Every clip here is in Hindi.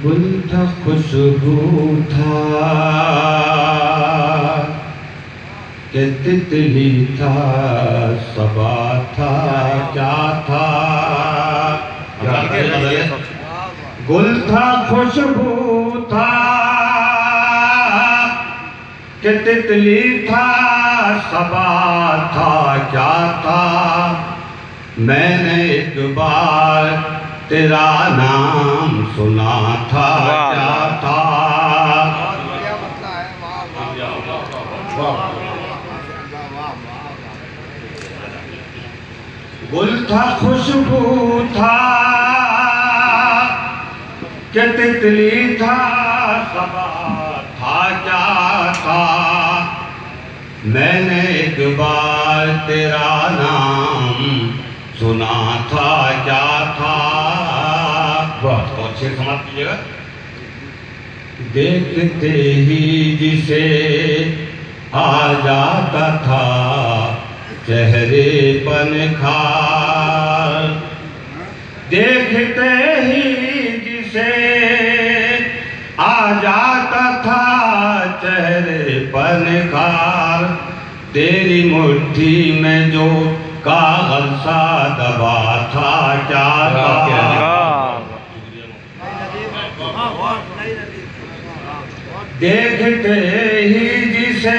गुल था खुशबू था कि तितली था सबा था क्या था। गुल था खुशबू था कि तितली था सबा था क्या था। मैंने एक बार तेरा नाम सुना था क्या था। गुल था खुशबू था कि तितली था सबा था क्या था। मैंने एक बार तेरा नाम सुना था क्या था। बहुत अच्छे समाप्त कीजिएगा। देखते ही जिसे आ जाता था चेहरे पर निखार। देखते ही जिसे आ जाता था चेहरे पर निखार। तेरी मुट्ठी में जो कागज सा दबा था क्या था। देखते ही जिसे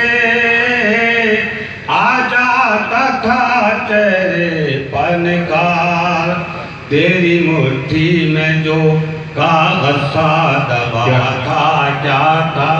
आ जाता था चेहरे पर निखार। तेरी मुट्ठी में जो कागज सा दबा था क्या था।